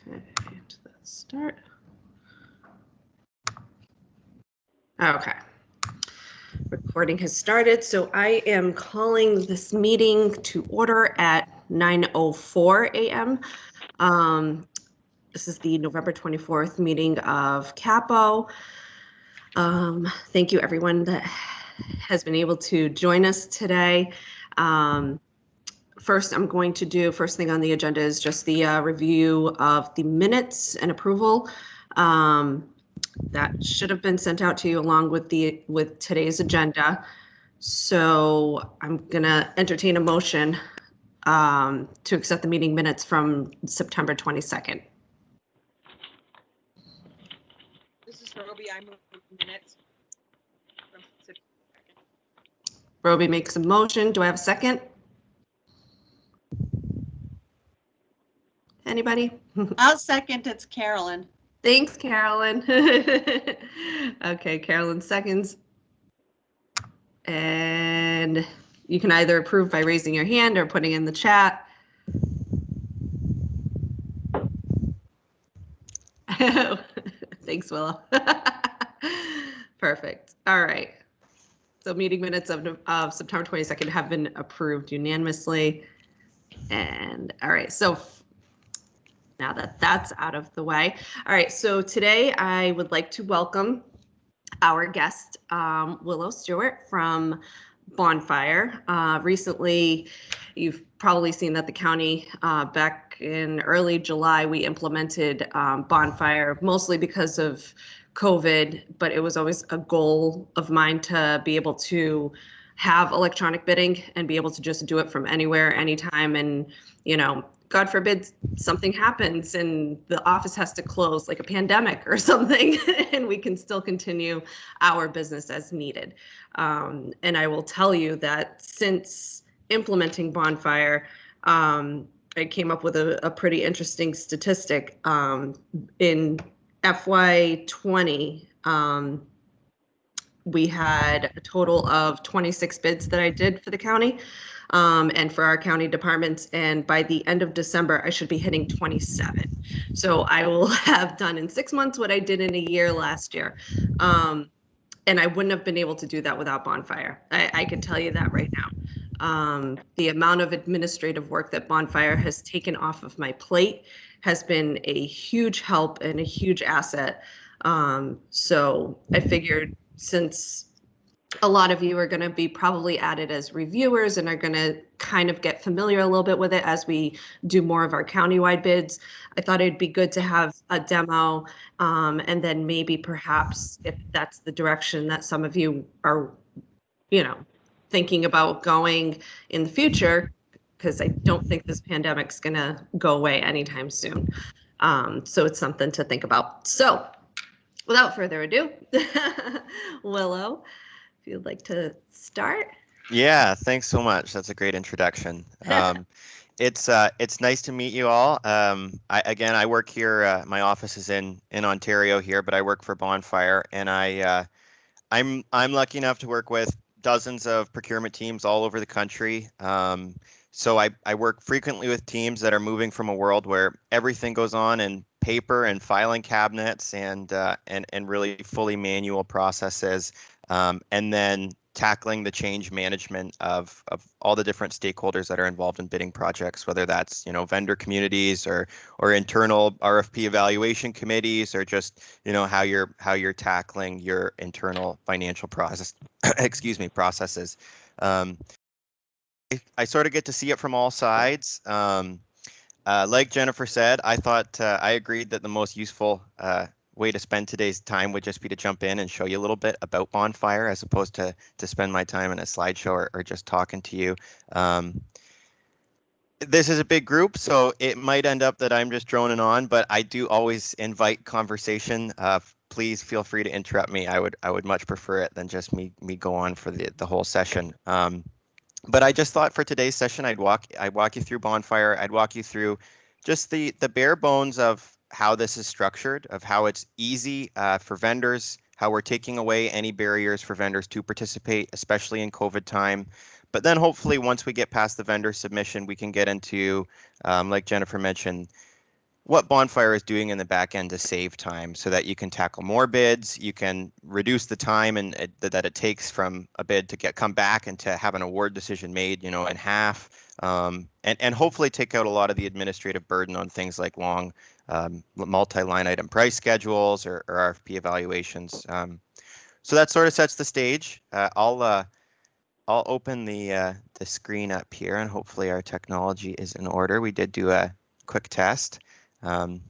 Let's start. Okay. Recording has started, so I am calling this meeting to order at 9:04 a.m. This is the November 24th meeting of CCAPPO. Thank you, everyone that has been able to join us today. First thing on the agenda is just the review of the minutes and approval. That should have been sent out to you along with today's agenda. So I'm gonna entertain a motion to accept the meeting minutes from September 22nd. This is Roby. I move minutes from September 2nd. Roby makes a motion. Do I have a second? Anybody? I'll second. It's Carolyn. Thanks, Carolyn. Okay, Carolyn seconds. And you can either approve by raising your hand or putting in the chat. Thanks, Willow. Perfect. All right. So meeting minutes of September 22nd have been approved unanimously. And all right, so now that that's out of the way. All right, so today I would like to welcome our guest, Willow Stewart from Bonfire. Recently, you've probably seen that the county, back in early July, we implemented Bonfire, mostly because of COVID, but it was always a goal of mine to be able to have electronic bidding and be able to just do it from anywhere, anytime. And, you know, God forbid something happens and the office has to close, like a pandemic or something, and we can still continue our business as needed. And I will tell you that since implementing Bonfire, I came up with a pretty interesting statistic. In FY20, we had a total of 26 bids that I did for the county. And for our county departments, and by the end of December, I should be hitting 27. So I will have done in 6 months what I did in a year last year. And I wouldn't have been able to do that without Bonfire. I can tell you that right now. The amount of administrative work that Bonfire has taken off of my plate has been a huge help and a huge asset. So I figured, since a lot of you are going to be probably added as reviewers and are going to kind of get familiar a little bit with it as we do more of our countywide bids, I thought it'd be good to have a demo, and then maybe perhaps, if that's the direction that some of you are, thinking about going in the future, because I don't think this pandemic's going to go away anytime soon. So it's something to think about. So without further ado, Willow, if you'd like to start. Yeah, thanks so much. That's a great introduction. It's nice to meet you all. I work here. My office is in Ontario here, but I work for Bonfire, and I'm lucky enough to work with dozens of procurement teams all over the country. So I work frequently with teams that are moving from a world where everything goes on in paper and filing cabinets and really fully manual processes, and then tackling the change management of all the different stakeholders that are involved in bidding projects, whether that's vendor communities or internal RFP evaluation committees, or just how you're tackling your internal financial process processes. I sort of get to see it from all sides. Like Jennifer said, I thought I agreed that the most useful way to spend today's time would just be to jump in and show you a little bit about Bonfire, as opposed to spend my time in a slideshow or just talking to you. This is a big group, so it might end up that I'm just droning on, but I do always invite conversation. Please feel free to interrupt me. I would much prefer it than just me go on for the whole session. But I just thought for today's session, I'd walk you through Bonfire. I'd walk you through just the bare bones of how this is structured, of how it's easy for vendors, how we're taking away any barriers for vendors to participate, especially in COVID time. But then hopefully once we get past the vendor submission, we can get into, like Jennifer mentioned, what Bonfire is doing in the back end to save time so that you can tackle more bids, you can reduce the time that it takes from a bid to come back and to have an award decision made, in half, and hopefully take out a lot of the administrative burden on things like long multi-line item price schedules or RFP evaluations. So that sort of sets the stage. I'll open the screen up here, and hopefully our technology is in order. We did do a quick test. And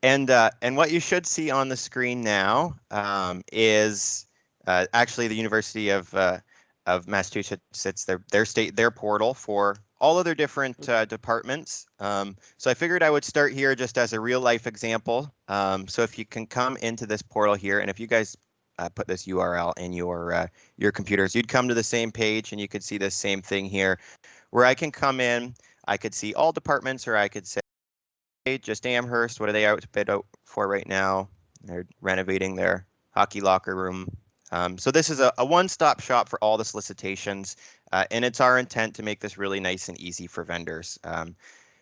what you should see on the screen now is actually the University of Massachusetts. It's their portal for all of their different departments. So I figured I would start here just as a real life example. So if you can come into this portal here, and if you guys put this URL in your computers, you'd come to the same page, and you could see this same thing here, where I can come in. I could see all departments, or I could say just Amherst. What are they out to bid out for right now? They're renovating their hockey locker room. So this is a one-stop shop for all the solicitations, and it's our intent to make this really nice and easy for vendors.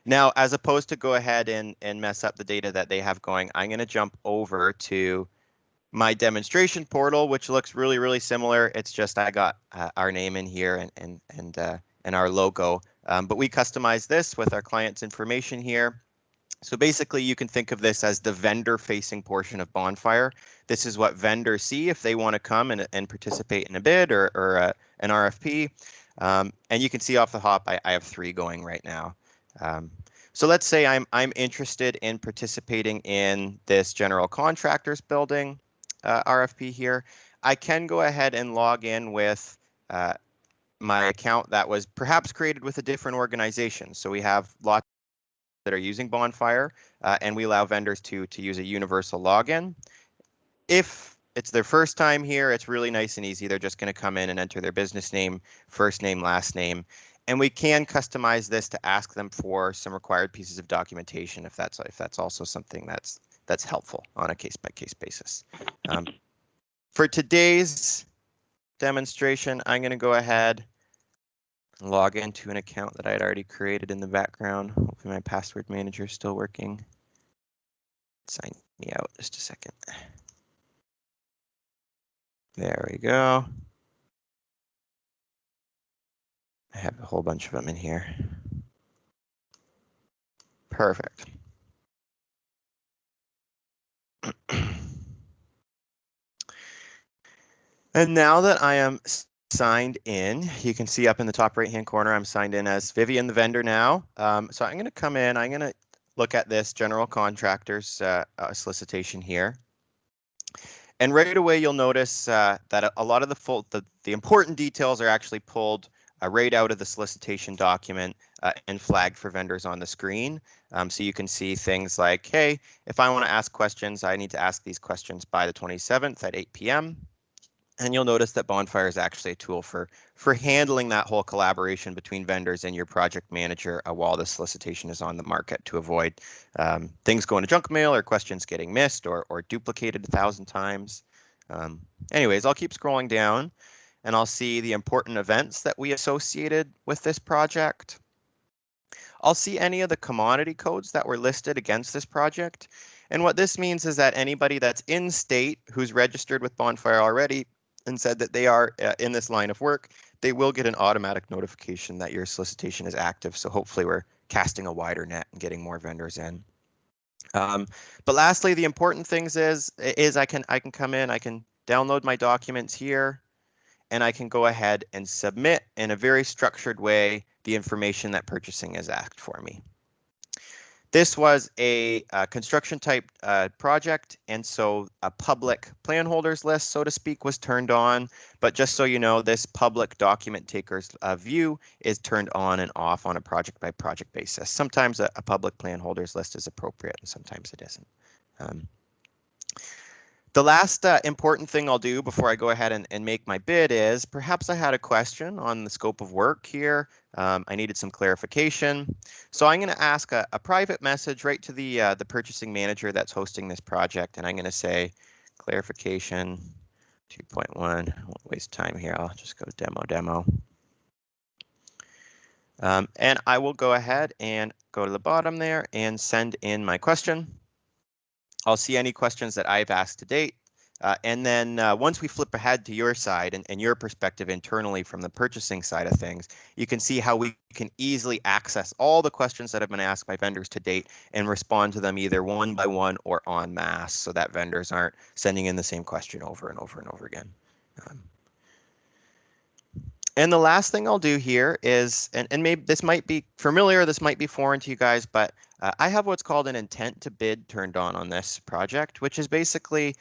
Now, as opposed to go ahead and mess up the data that they have going, I'm going to jump over to my demonstration portal, which looks really, really similar. It's just I got our name in here and our logo, but we customize this with our client's information here. So basically, you can think of this as the vendor-facing portion of Bonfire. This is what vendors see if they want to come and participate in a bid or an RFP. And you can see off the hop, I have 3 going right now. So let's say I'm interested in participating in this general contractors building RFP here. I can go ahead and log in with my account that was perhaps created with a different organization. So we have lots that are using Bonfire, and we allow vendors to use a universal login. If it's their first time here, it's really nice and easy. They're just going to come in and enter their business name, first name, last name, and we can customize this to ask them for some required pieces of documentation if that's also something that's helpful on a case-by-case basis. For today's demonstration, I'm going to go ahead log into an account that I had already created in the background. Hopefully my password manager is still working. Sign me out just a second. There we go. I have a whole bunch of them in here. Perfect. And now that I am signed in, you can see up in the top right hand corner, I'm signed in as Vivian, the vendor now. So I'm going to come in, I'm going to look at this general contractors solicitation here. And right away, you'll notice that a lot of the important details are actually pulled right out of the solicitation document and flagged for vendors on the screen. So you can see things like, hey, if I want to ask questions, I need to ask these questions by the 27th at 8 p.m. And you'll notice that Bonfire is actually a tool for handling that whole collaboration between vendors and your project manager while the solicitation is on the market to avoid things going to junk mail or questions getting missed or duplicated 1,000 times. Anyways, I'll keep scrolling down and I'll see the important events that we associated with this project. I'll see any of the commodity codes that were listed against this project. And what this means is that anybody that's in state who's registered with Bonfire already and said that they are in this line of work, they will get an automatic notification that your solicitation is active. So hopefully we're casting a wider net and getting more vendors in. But lastly, the important things is I can come in, I can download my documents here, and I can go ahead and submit in a very structured way the information that purchasing has asked for me. This was a construction type project, and so a public plan holders list, so to speak, was turned on. But just so you know, this public document takers view is turned on and off on a project by project basis. Sometimes a public plan holders list is appropriate, and sometimes it isn't. The last important thing I'll do before I go ahead and make my bid is perhaps I had a question on the scope of work here. I needed some clarification. So I'm going to ask a private message right to the purchasing manager that's hosting this project. And I'm going to say clarification 2.1. I won't waste time here. I'll just go demo. And I will go ahead and go to the bottom there and send in my question. I'll see any questions that I've asked to date. And then once we flip ahead to your side and your perspective internally from the purchasing side of things, you can see how we can easily access all the questions that have been asked by vendors to date and respond to them either one by one or en masse so that vendors aren't sending in the same question over and over and over again. And the last thing I'll do here is, and maybe this might be familiar, this might be foreign to you guys, but I have what's called an intent to bid turned on this project, which is basically,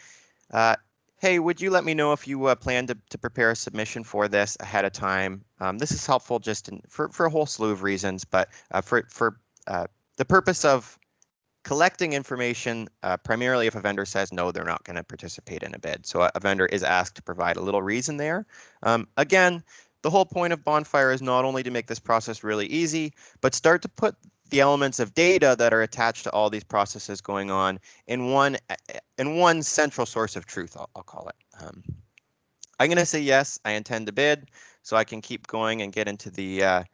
hey, would you let me know if you plan to prepare a submission for this ahead of time? This is helpful just for a whole slew of reasons, but for the purpose of collecting information, primarily if a vendor says no, they're not going to participate in a bid. So a vendor is asked to provide a little reason there. Again, the whole point of Bonfire is not only to make this process really easy, but start to put the elements of data that are attached to all these processes going on in one central source of truth, I'll call it. I'm going to say yes, I intend to bid, so I can keep going and get into the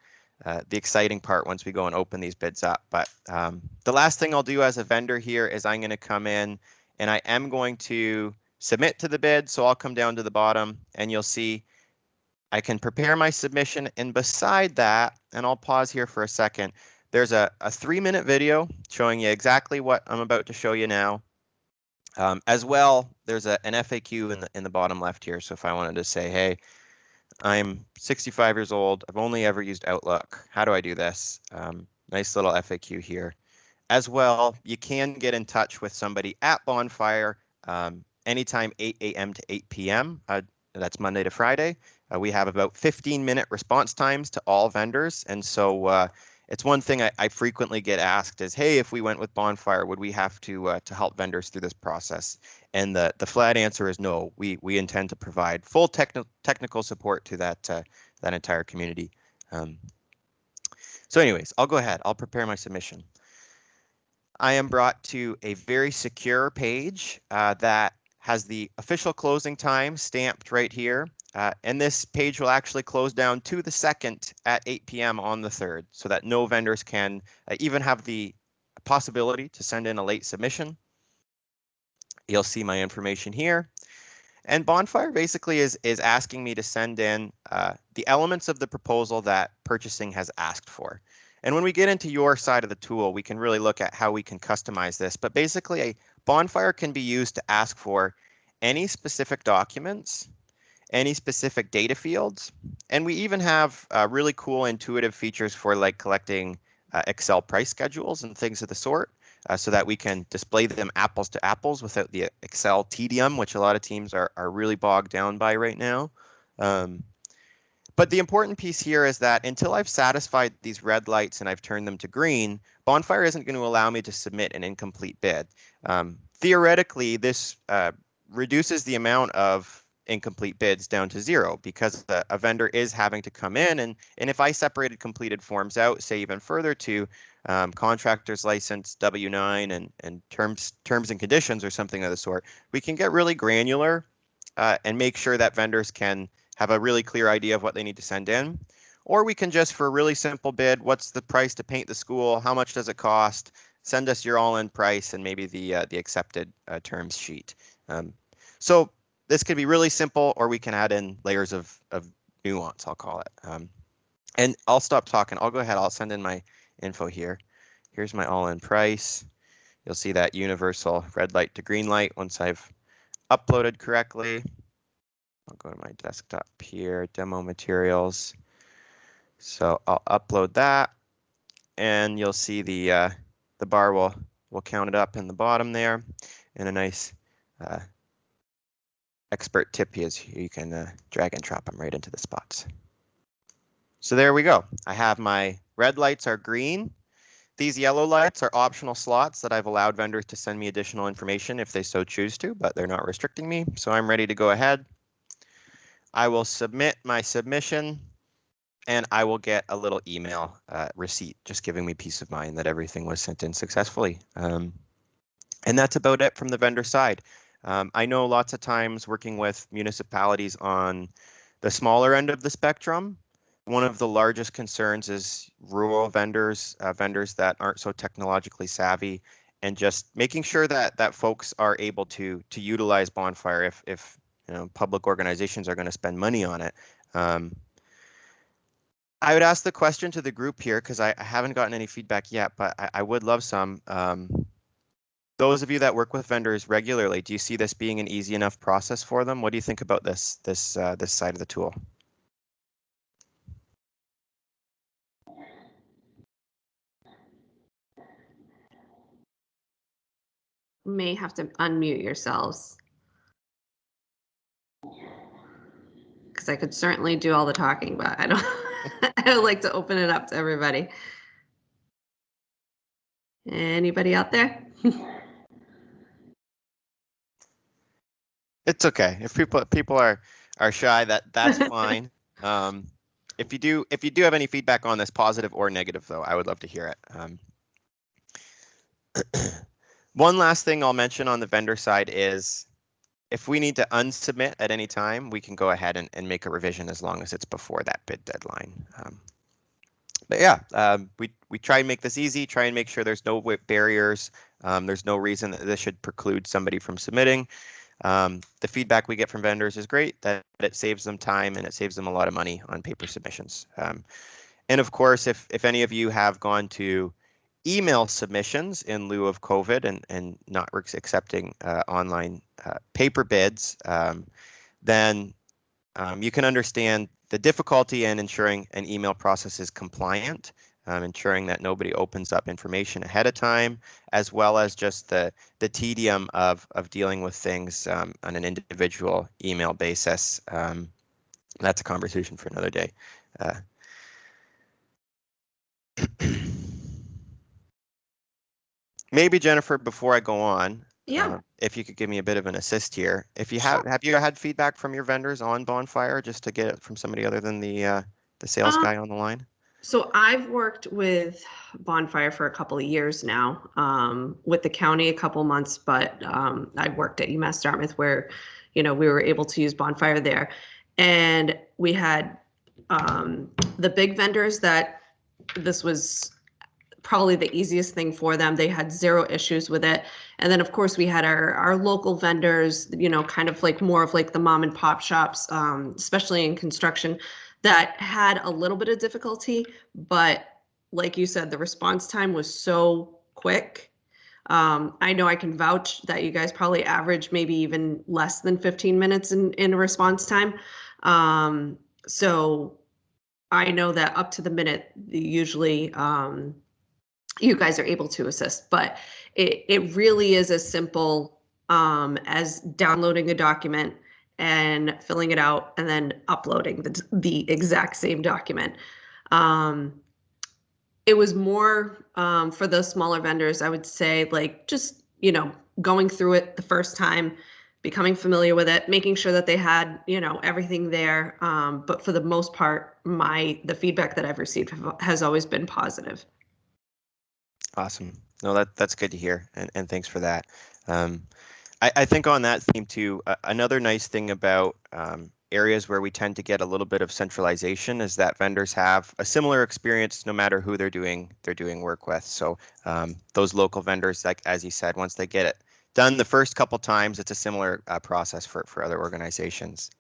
exciting part once we go and open these bids up. But the last thing I'll do as a vendor here is I'm going to come in and I am going to submit to the bid. So I'll come down to the bottom and you'll see I can prepare my submission, and beside that, and I'll pause here for a second, there's a 3-minute video showing you exactly what I'm about to show you now. As well, there's an FAQ in the bottom left here. So if I wanted to say, hey, I'm 65 years old, I've only ever used Outlook, how do I do this? Nice little FAQ here. As well, you can get in touch with somebody at Bonfire anytime 8 a.m. to 8 p.m. That's Monday to Friday. We have about 15-minute response times to all vendors. And so it's one thing I frequently get asked is, hey, if we went with Bonfire, would we have to help vendors through this process? And the flat answer is no. We intend to provide full technical support to that entire community. So anyways, I'll go ahead. I'll prepare my submission. I am brought to a very secure page that has the official closing time stamped right here. And this page will actually close down to the second at 8 p.m. on the 3rd, so that no vendors can even have the possibility to send in a late submission. You'll see my information here. And Bonfire basically is asking me to send in the elements of the proposal that purchasing has asked for. And when we get into your side of the tool, we can really look at how we can customize this. But basically, a Bonfire can be used to ask for any specific documents, any specific data fields, and we even have really cool intuitive features for like collecting Excel price schedules and things of the sort, so that we can display them apples to apples without the Excel tedium, which a lot of teams are really bogged down by right now. But the important piece here is that until I've satisfied these red lights and I've turned them to green, Bonfire isn't going to allow me to submit an incomplete bid. Theoretically, this reduces the amount of incomplete bids down to 0 because a vendor is having to come in and if I separated completed forms out, say even further to contractor's license, W-9 and terms and conditions or something of the sort, we can get really granular and make sure that vendors can have a really clear idea of what they need to send in. Or we can just, for a really simple bid, what's the price to paint the school? How much does it cost? Send us your all-in price and maybe the accepted terms sheet. So this could be really simple, or we can add in layers of nuance, I'll call it. And I'll stop talking. I'll go ahead. I'll send in my info here. Here's my all-in price. You'll see that universal red light to green light once I've uploaded correctly. I'll go to my desktop here, demo materials. So I'll upload that, and you'll see the bar will count it up in the bottom there, and a nice expert tip is you can drag and drop them right into the spots. So there we go. I have my red lights are green. These yellow lights are optional slots that I've allowed vendors to send me additional information if they so choose to, but they're not restricting me. So I'm ready to go ahead. I will submit my submission and I will get a little email receipt just giving me peace of mind that everything was sent in successfully. And that's about it from the vendor side. I know lots of times working with municipalities on the smaller end of the spectrum, one of the largest concerns is rural vendors, vendors that aren't so technologically savvy, and just making sure that folks are able to utilize Bonfire if public organizations are going to spend money on it. I would ask the question to the group here because I haven't gotten any feedback yet, but I would love some. Those of you that work with vendors regularly, do you see this being an easy enough process for them? What do you think about this side of the tool? May have to unmute yourselves. Because I could certainly do all the talking, but I don't. I would like to open it up to everybody. Anybody out there? It's okay. If people are shy, that's fine. If you do have any feedback on this, positive or negative, though, I would love to hear it. One last thing I'll mention on the vendor side is if we need to unsubmit at any time, we can go ahead and make a revision as long as it's before that bid deadline. But yeah, we try and make this easy, try and make sure there's no barriers. There's no reason that this should preclude somebody from submitting. The feedback we get from vendors is great, that it saves them time and it saves them a lot of money on paper submissions. And of course, if any of you have gone to email submissions in lieu of COVID and not accepting online paper bids, then you can understand the difficulty in ensuring an email process is compliant, ensuring that nobody opens up information ahead of time, as well as just the tedium of dealing with things on an individual email basis. That's a conversation for another day. Maybe Jennifer, before I go on, Yeah. if you could give me a bit of an assist here. If you Sure. have you had feedback from your vendors on Bonfire, just to get it from somebody other than the sales guy on the line? So I've worked with Bonfire for a couple of years now, with the county a couple months, but I worked at UMass Dartmouth where, we were able to use Bonfire there. And we had the big vendors that this was probably the easiest thing for them. They had zero issues with it. And then of course we had our local vendors, kind of like more of like the mom and pop shops, especially in construction, that had a little bit of difficulty, but like you said, the response time was so quick. I know I can vouch that you guys probably average maybe even less than 15 minutes in response time. So I know that up to the minute, usually you guys are able to assist, but it really is as simple as downloading a document and filling it out and then uploading the exact same document. It was more for the smaller vendors, I would say, like just, going through it the first time, becoming familiar with it, making sure that they had, everything there. But for the most part, the feedback that I've received has always been positive. Awesome. No, that's good to hear, and thanks for that. I think on that theme too, another nice thing about areas where we tend to get a little bit of centralization is that vendors have a similar experience no matter who they're doing work with. So those local vendors, like as you said, once they get it done the first couple times, it's a similar process for other organizations.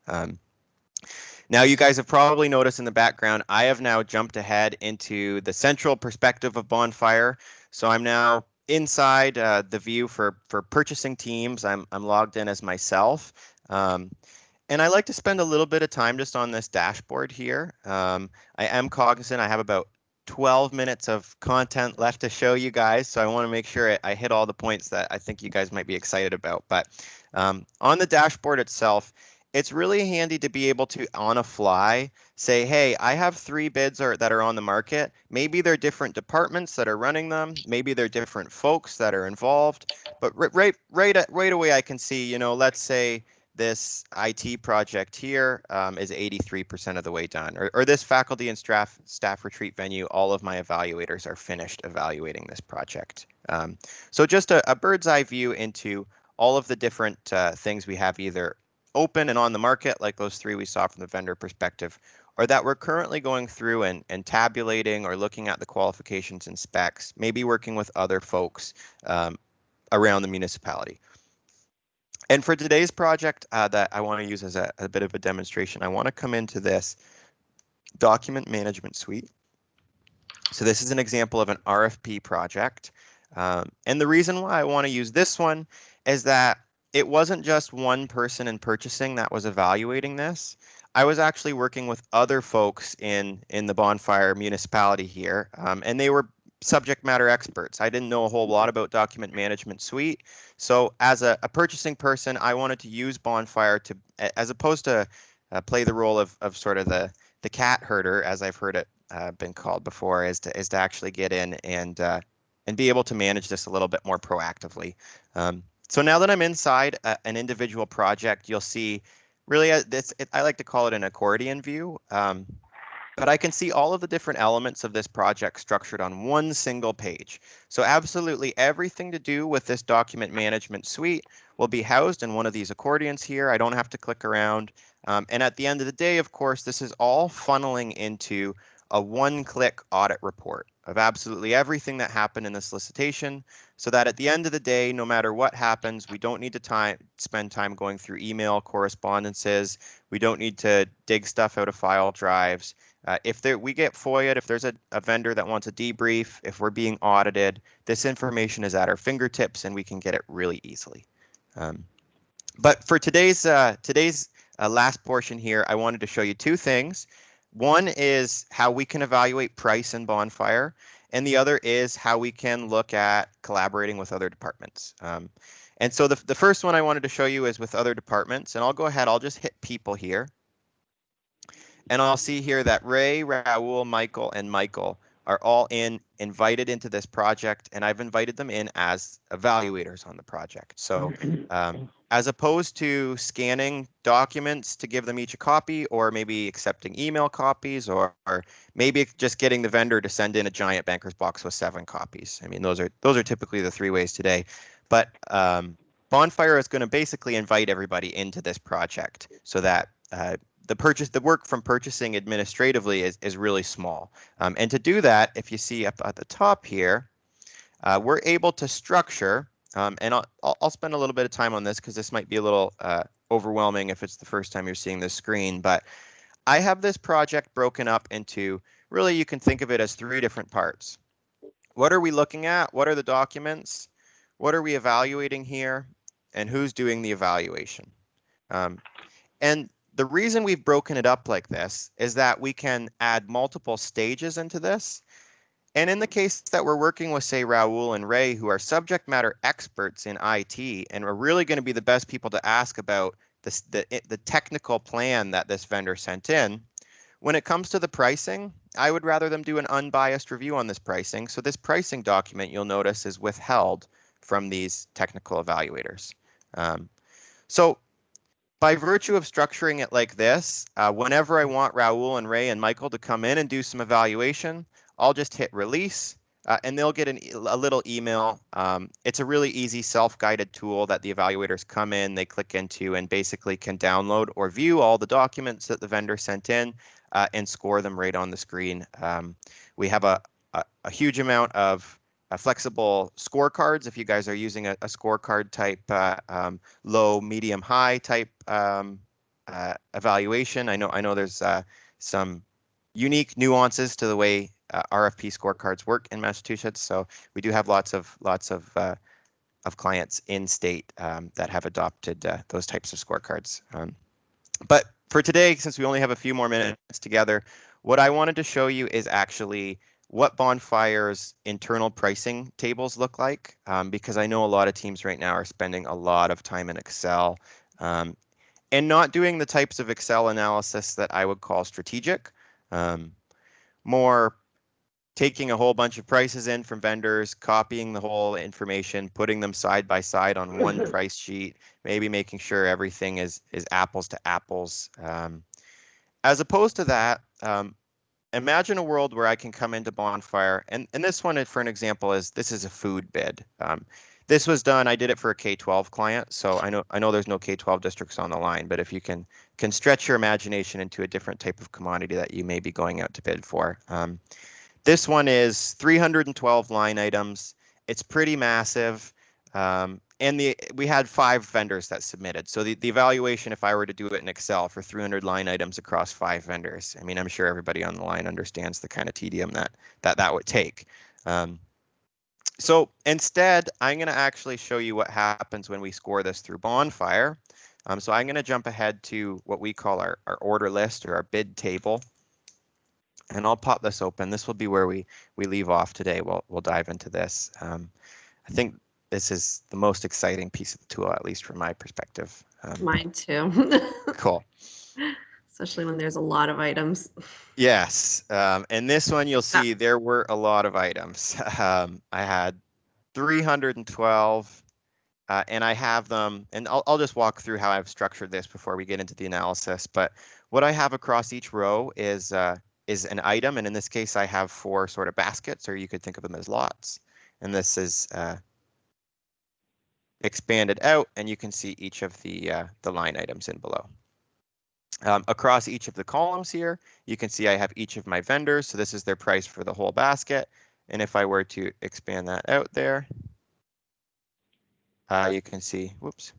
Now, you guys have probably noticed in the background, I have now jumped ahead into the central perspective of Bonfire. So I'm now inside the view for purchasing teams. I'm logged in as myself. And I like to spend a little bit of time just on this dashboard here. I am cognizant I have about 12 minutes of content left to show you guys. So I want to make sure I hit all the points that I think you guys might be excited about. But on the dashboard itself, it's really handy to be able to, on a fly, say, hey, I have 3 bids that are on the market. Maybe they're different departments that are running them. Maybe they're different folks that are involved. But right away, I can see, let's say this IT project here is 83% of the way done. Or this faculty and staff retreat venue, all of my evaluators are finished evaluating this project. So just a bird's eye view into all of the different things we have either open and on the market, like those 3 we saw from the vendor perspective, or that we're currently going through and tabulating or looking at the qualifications and specs, maybe working with other folks around the municipality. And for today's project that I want to use as a bit of a demonstration, I want to come into this document management suite. So this is an example of an RFP project. And the reason why I want to use this one is that it wasn't just one person in purchasing that was evaluating this. I was actually working with other folks in the Bonfire municipality here, and they were subject matter experts. I didn't know a whole lot about document management suite. So as a purchasing person, I wanted to use Bonfire to, as opposed to play the role of sort of the cat herder, as I've heard it been called before, is to actually get in and be able to manage this a little bit more proactively. So now that I'm inside an individual project, you'll see really I like to call it an accordion view. But I can see all of the different elements of this project structured on one single page. So absolutely everything to do with this document management suite will be housed in one of these accordions here. I don't have to click around. And at the end of the day, of course, this is all funneling into a one-click audit report of absolutely everything that happened in the solicitation, so that at the end of the day, no matter what happens, we don't need to spend time going through email correspondences. We don't need to dig stuff out of file drives. If we get FOIA'd, if there's a vendor that wants a debrief, if we're being audited, this information is at our fingertips and we can get it really easily. But for today's last portion here, I wanted to show you two things. One is how we can evaluate price in Bonfire, and the other is how we can look at collaborating with other departments. And so the first one I wanted to show you is with other departments, and I'll go ahead, I'll just hit people here. And I'll see here that Ray, Raul, Michael, and Michael are all invited into this project, and I've invited them in as evaluators on the project. So as opposed to scanning documents to give them each a copy, or maybe accepting email copies, or maybe just getting the vendor to send in a giant banker's box with 7 copies. I mean, those are typically the 3 ways today. But Bonfire is going to basically invite everybody into this project so that the work from purchasing administratively is really small. And to do that, if you see up at the top here, we're able to structure, and I'll spend a little bit of time on this because this might be a little overwhelming if it's the first time you're seeing this screen, but I have this project broken up into, really you can think of it as 3 different parts. What are we looking at? What are the documents? What are we evaluating here? And who's doing the evaluation? And the reason we've broken it up like this is that we can add multiple stages into this. And in the case that we're working with, say, Raul and Ray, who are subject matter experts in IT and are really going to be the best people to ask about the technical plan that this vendor sent in, when it comes to the pricing, I would rather them do an unbiased review on this pricing. So this pricing document, you'll notice, is withheld from these technical evaluators. So by virtue of structuring it like this, whenever I want Raul and Ray and Michael to come in and do some evaluation, I'll just hit release and they'll get a little email. It's a really easy self-guided tool that the evaluators come in, they click into, and basically can download or view all the documents that the vendor sent in and score them right on the screen. We have a huge amount of flexible scorecards if you guys are using a scorecard type low, medium, high type evaluation. I know there's some unique nuances to the way RFP scorecards work in Massachusetts, so we do have lots of clients in state that have adopted those types of scorecards. But for today, since we only have a few more minutes together, what I wanted to show you is actually what Bonfire's internal pricing tables look like, because I know a lot of teams right now are spending a lot of time in Excel and not doing the types of Excel analysis that I would call strategic, more taking a whole bunch of prices in from vendors, copying the whole information, putting them side by side on one price sheet, maybe making sure everything is apples to apples. As opposed to that, imagine a world where I can come into Bonfire, and this one, for an example, this is a food bid. This was done, I did it for a K-12 client, so I know there's no K-12 districts on the line, but if you can stretch your imagination into a different type of commodity that you may be going out to bid for. This one is 312 line items. It's pretty massive. And we had 5 vendors that submitted. So the evaluation, if I were to do it in Excel for 300 line items across 5 vendors, I mean, I'm sure everybody on the line understands the kind of tedium that would take. So instead, I'm going to actually show you what happens when we score this through Bonfire. So I'm going to jump ahead to what we call our order list or our bid table. And I'll pop this open. This will be where we leave off today. We'll dive into this. I think this is the most exciting piece of the tool, at least from my perspective. Mine too. Cool. Especially when there's a lot of items. Yes. And this one, you'll see there were a lot of items. I had 312, and I have them, and I'll just walk through how I've structured this before we get into the analysis. But what I have across each row is an item, and in this case, I have 4 sort of baskets, or you could think of them as lots. And this is expanded out, and you can see each of the line items in below. Across each of the columns here, you can see I have each of my vendors, so this is their price for the whole basket. And if I were to expand that out there, you can see, whoops.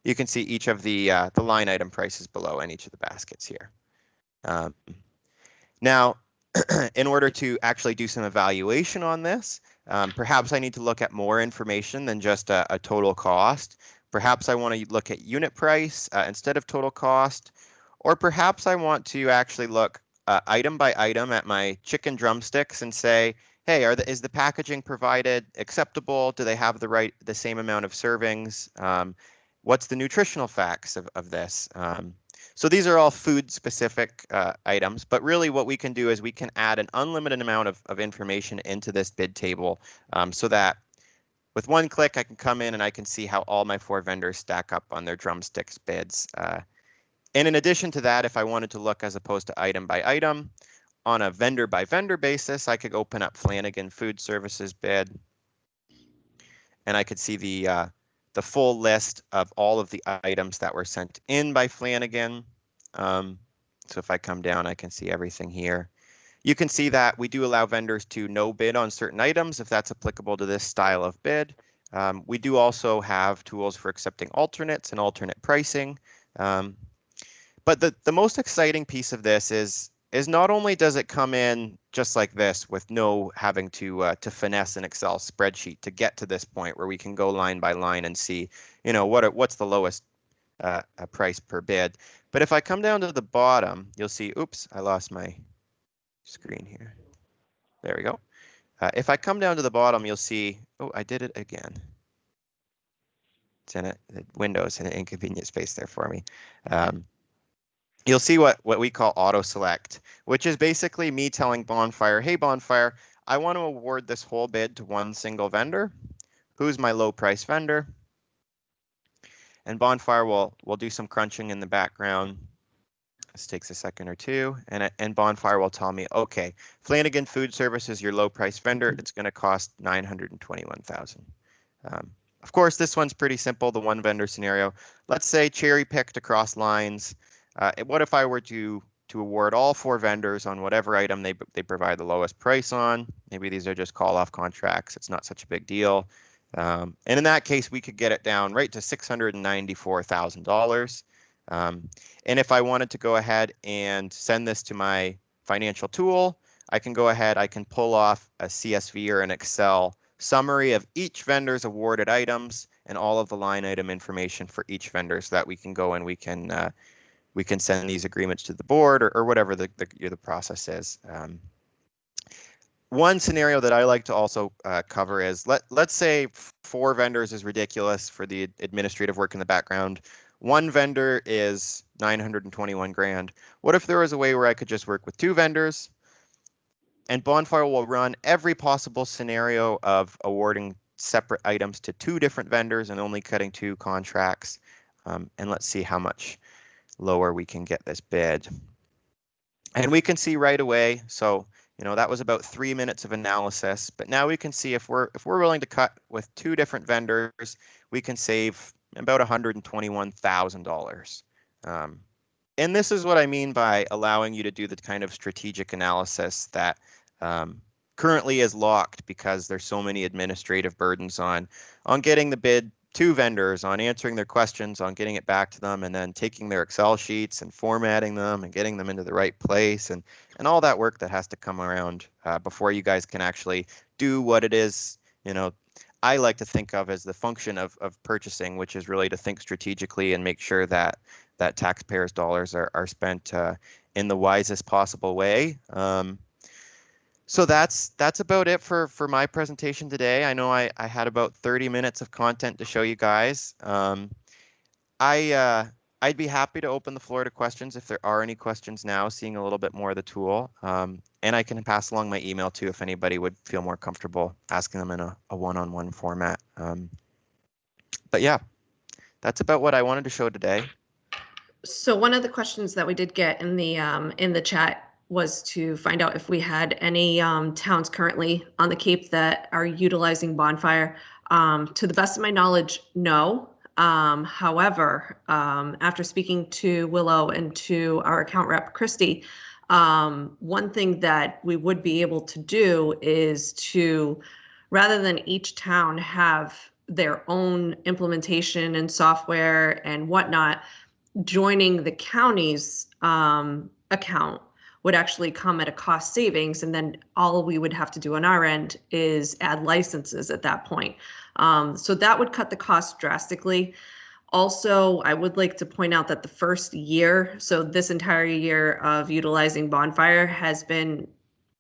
You can see each of the line item prices below in each of the baskets here. Now, in order to actually do some evaluation on this, perhaps I need to look at more information than just a total cost. Perhaps I want to look at unit price instead of total cost, or perhaps I want to actually look item by item at my chicken drumsticks and say, hey, is the packaging provided acceptable? Do they have the same amount of servings? What's the nutritional facts of this? So these are all food specific items, but really what we can do is we can add an unlimited amount of information into this bid table so that with one click I can come in and I can see how all my 4 vendors stack up on their drumsticks bids. And in addition to that, if I wanted to look as opposed to item by item, on a vendor by vendor basis, I could open up Flanagan Food Services bid, and I could see the full list of all of the items that were sent in by Flanagan. So if I come down, I can see everything here. You can see that we do allow vendors to no bid on certain items if that's applicable to this style of bid. We do also have tools for accepting alternates and alternate pricing. But the most exciting piece of this is not only does it come in just like this with no having to finesse an Excel spreadsheet to get to this point where we can go line by line and see, you know, what's the lowest price per bid. But if I come down to the bottom, you'll see, oops, I lost my screen here. There we go. If I come down to the bottom, you'll see, oh, I did it again. It's in it. Windows in an inconvenient space there for me. You'll see what we call auto select, which is basically me telling Bonfire, hey Bonfire, I want to award this whole bid to one single vendor. Who's my low price vendor? And Bonfire will do some crunching in the background. This takes a second or two, and Bonfire will tell me, okay, Flanagan Food Service is your low price vendor. It's going to cost $921,000. Of course, this one's pretty simple, the one vendor scenario. Let's say cherry picked across lines. What if I were to award all 4 vendors on whatever item they provide the lowest price on? Maybe these are just call-off contracts. It's not such a big deal. And in that case, we could get it down right to $694,000. And if I wanted to go ahead and send this to my financial tool, I can go ahead, I can pull off a CSV or an Excel summary of each vendor's awarded items and all of the line item information for each vendor so that we can go and we can send these agreements to the board or whatever the process is. One scenario that I like to also cover is let's say 4 vendors is ridiculous for the administrative work in the background. One vendor is 921 grand. What if there was a way where I could just work with 2 vendors and Bonfire will run every possible scenario of awarding separate items to 2 different vendors and only cutting 2 contracts. And let's see how much lower we can get this bid. And we can see right away, so You know, that was about 3 minutes of analysis, but now we can see if we're willing to cut with 2 different vendors, we can save about $121,000. And this is what I mean by allowing you to do the kind of strategic analysis that currently is locked because there's so many administrative burdens on getting the bid to vendors, on answering their questions, on getting it back to them, and then taking their Excel sheets and formatting them and getting them into the right place, and all that work that has to come around before you guys can actually do what it is, you know, I like to think of as the function of purchasing, which is really to think strategically and make sure that taxpayers' dollars are spent in the wisest possible way. So that's about it for my presentation today. I know I had about 30 minutes of content to show you guys. I'd be happy to open the floor to questions if there are any questions now, seeing a little bit more of the tool. And I can pass along my email too if anybody would feel more comfortable asking them in a one-on-one format. But yeah, that's about what I wanted to show today. So one of the questions that we did get in the chat was to find out if we had any towns currently on the Cape that are utilizing Bonfire. To the best of my knowledge, no. However, after speaking to Willow and to our account rep, Christy, one thing that we would be able to do is to, rather than each town have their own implementation and software and whatnot, joining the county's account would actually come at a cost savings, and then all we would have to do on our end is add licenses at that point. So that would cut the cost drastically. Also, I would like to point out that the first year, so this entire year of utilizing Bonfire, has been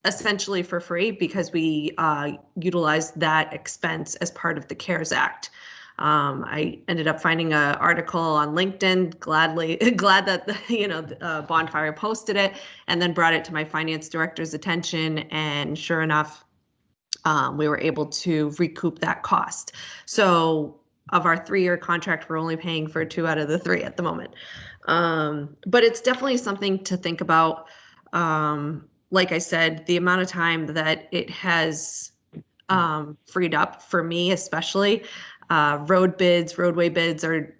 essentially for free because we utilized that expense as part of the CARES Act. I ended up finding an article on LinkedIn, glad that Bonfire posted it, and then brought it to my finance director's attention. And sure enough, we were able to recoup that cost. So of our 3-year contract, we're only paying for 2 out of the 3 at the moment. But it's definitely something to think about. Like I said, the amount of time that it has freed up for me, especially roadway bids are,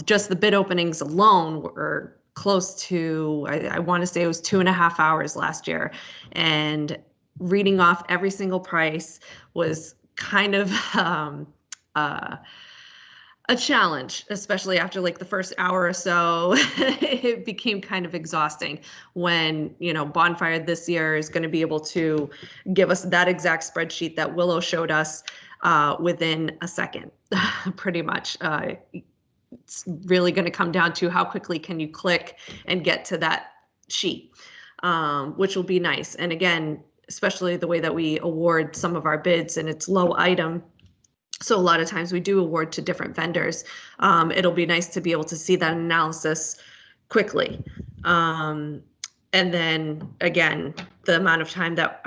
just the bid openings alone were close to, I want to say it was 2.5 hours last year. And reading off every single price was kind of a challenge, especially after like the first hour or so. It became kind of exhausting when, Bonfire this year is going to be able to give us that exact spreadsheet that Willow showed us within a second, pretty much. It's really going to come down to how quickly can you click and get to that sheet, which will be nice. And again, especially the way that we award some of our bids, and it's low item. So a lot of times we do award to different vendors. It'll be nice to be able to see that analysis quickly. And then again, the amount of time that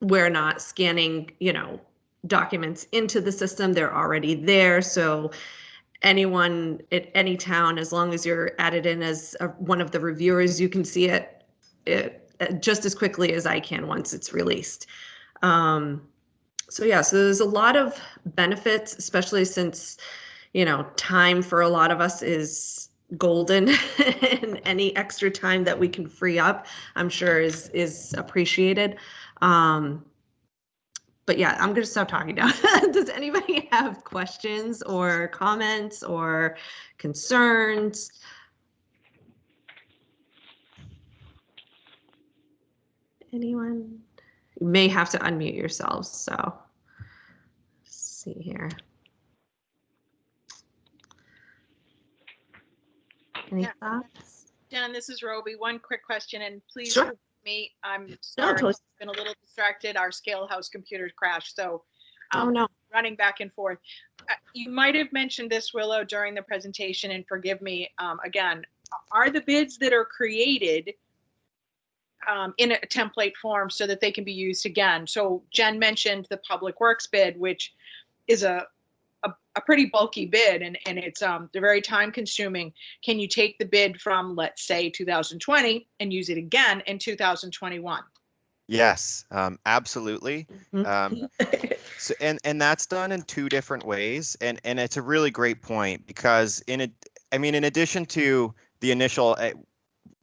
we're not scanning, documents into the system, they're already there. So anyone at any town, as long as you're added in as one of the reviewers, you can see it just as quickly as I can once it's released. So there's a lot of benefits, especially since, time for a lot of us is golden, and any extra time that we can free up, I'm sure is appreciated. But yeah, I'm going to stop talking now. Does anybody have questions or comments or concerns? Anyone? You may have to unmute yourselves, so let's see here. Any thoughts? Jen, this is Roby. One quick question, and please Sure. forgive me. I'm sorry. totally. I've been a little distracted. Our scale house computers crashed, so Oh no. running back and forth. You might have mentioned this, Willow, during the presentation, and forgive me again. Are the bids that are created in a template form so that they can be used again? So Jen mentioned the Public Works bid, which is a pretty bulky bid, and it's they're very time consuming. Can you take the bid from, let's say, 2020 and use it again in 2021? Yes, absolutely. Mhm. So, and that's done in two different ways, and it's a really great point because I mean, in addition to the initial,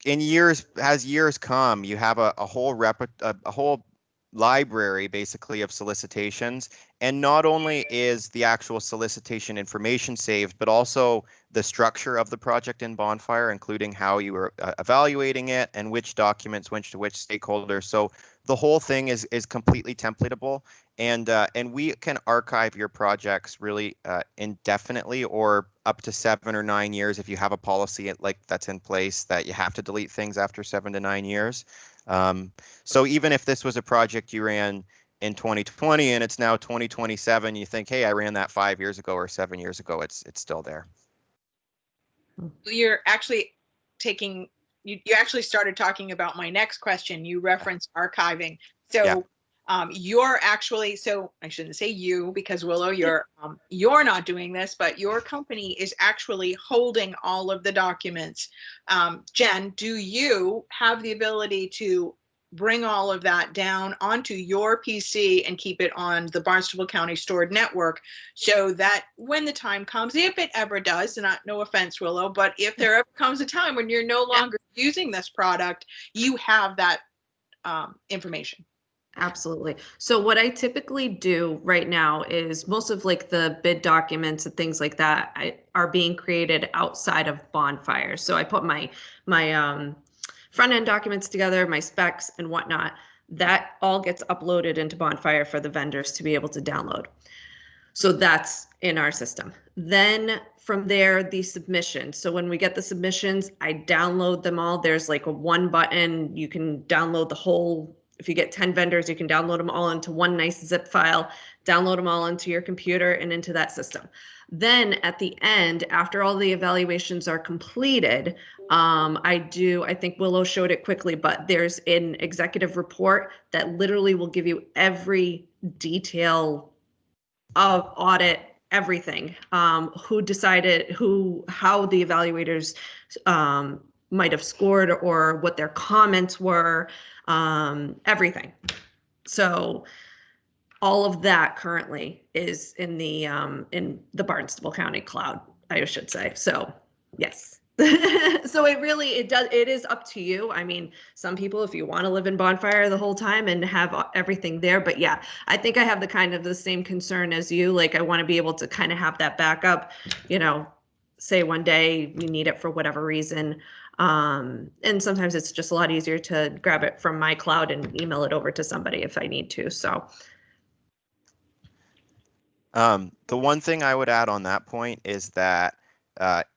in years as years come, you have a whole a whole library basically of solicitations, and not only is the actual solicitation information saved, but also the structure of the project in Bonfire, including how you were evaluating it and which documents went to which stakeholders. So the whole thing is completely templatable, and we can archive your projects really indefinitely, or up to 7 or 9 years if you have a policy like that's in place that you have to delete things after 7 to 9 years. Um, so even if this was a project you ran in 2020 and it's now 2027, you think, hey, I ran that 5 years ago or 7 years ago, it's still there. You're actually taking, you actually started talking about my next question. You referenced archiving. So you're actually, so I shouldn't say you, because Willow, you're not doing this, but your company is actually holding all of the documents. Jen, do you have the ability to bring all of that down onto your PC and keep it on the Barnstable County Stored Network, so that when the time comes, if it ever does, and no offense, Willow, but if there ever comes a time when you're no longer using this product, you have that information? Absolutely. So what I typically do right now is most of like the bid documents and things like that are being created outside of Bonfire. So I put my front end documents together, my specs and whatnot. That all gets uploaded into Bonfire for the vendors to be able to download. So that's in our system. Then from there, the submissions. So when we get the submissions, I download them all. There's like a one button. You can download the whole. If you get 10 vendors, you can download them all into one nice zip file, download them all into your computer and into that system. Then at the end, after all the evaluations are completed, I think Willow showed it quickly, but there's an executive report that literally will give you every detail of audit, everything, who decided how the evaluators might have scored or what their comments were, everything. So all of that currently is in the Barnstable County cloud, I should say. So yes. So it is up to you. I mean, some people, if you want to live in Bonfire the whole time and have everything there, but yeah, I think I have the same concern as you. Like, I want to be able to kind of have that backup, say one day we need it for whatever reason. And sometimes it's just a lot easier to grab it from my cloud and email it over to somebody if I need to. So The one thing I would add on that point is that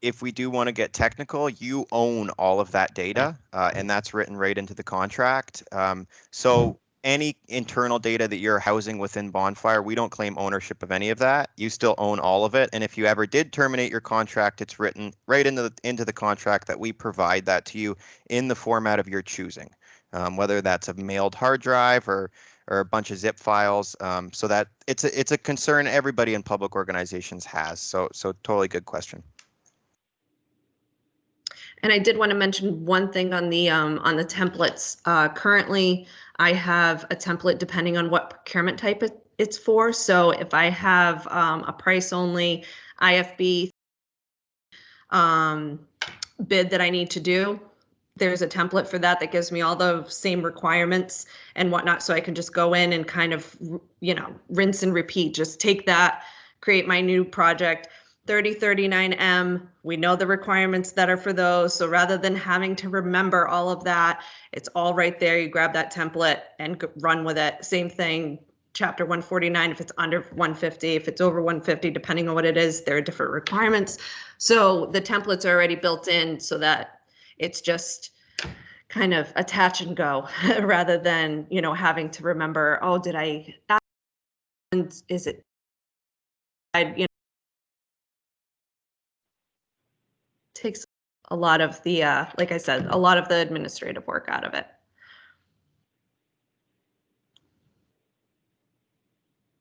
if we do want to get technical, you own all of that data, and that's written right into the contract. So any internal data that you're housing within Bonfire, we don't claim ownership of any of that. You still own all of it. And if you ever did terminate your contract, it's written right into the contract that we provide that to you in the format of your choosing, whether that's a mailed hard drive or a bunch of zip files. So that it's a concern everybody in public organizations has. So totally good question. And I did want to mention one thing on the templates. Currently, I have a template depending on what procurement type it's for. So if I have a price only IFB bid that I need to do, there's a template for that gives me all the same requirements and whatnot. So I can just go in and kind of, rinse and repeat. Just take that, create my new project. 3039M, we know the requirements that are for those. So rather than having to remember all of that, it's all right there. You grab that template and run with it. Same thing, chapter 149, if it's under 150, if it's over 150, depending on what it is, there are different requirements. So the templates are already built in so that it's just kind of attach and go rather than, having to remember, oh, did I, is it, takes a lot of the, like I said, a lot of the administrative work out of it.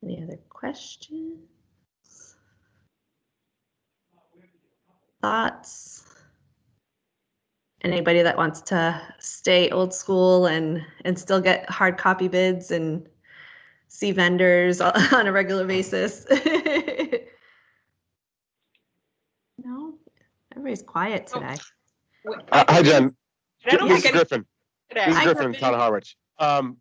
Any other questions? Thoughts? anybody that wants to stay old school and still get hard copy bids and see vendors on a regular basis. No, everybody's quiet today. Hi, Jen. I don't This think is any Griffin. today. This is Hi, Griffin, Griffin. Town of Harwich.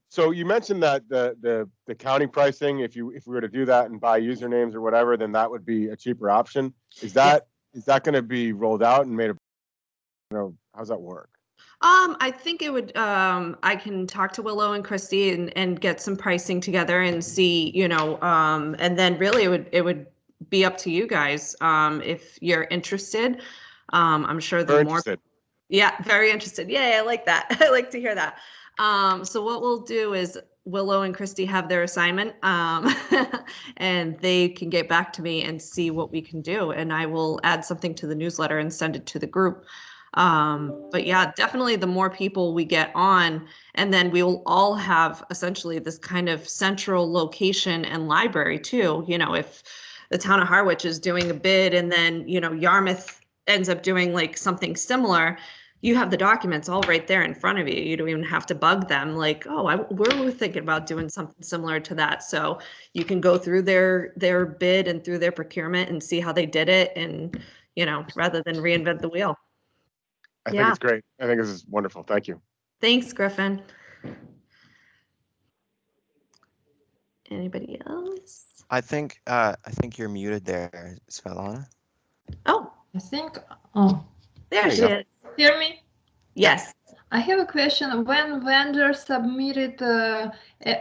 So you mentioned that the county pricing, if we were to do that and buy usernames or whatever, then that would be a cheaper option. Is that going to be rolled out and made a, how's that work? I think it would, I can talk to Willow and Christy and get some pricing together and see, and then really it would be up to you guys, if you're interested. I'm sure the Very more, interested. yeah, very interested. Yeah, I like that. I like to hear that. So what we'll do is Willow and Christy have their assignment, and they can get back to me and see what we can do. And I will add something to the newsletter and send it to the group. But yeah, definitely the more people we get on, and then we will all have essentially this kind of central location and library too. If the town of Harwich is doing a bid and then, Yarmouth ends up doing like something similar, you have the documents all right there in front of you. You don't even have to bug them like, oh, we're thinking about doing something similar to that. So you can go through their bid and through their procurement and see how they did it, and, rather than reinvent the wheel. I think it's great. I think this is wonderful. Thank you. Thanks, Griffin. Anybody else? I think you're muted there, Svetlana. Oh, I think, oh, there There she you go. is. hear me? Yes. I have a question. When vendors submitted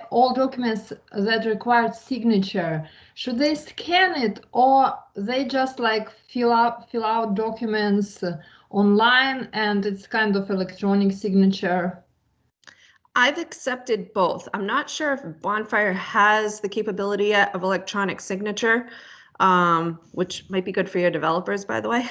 all documents that required signature, should they scan it or they just like fill out documents online and it's kind of electronic signature? I've accepted both. I'm not sure if Bonfire has the capability yet of electronic signature, which might be good for your developers, by the way.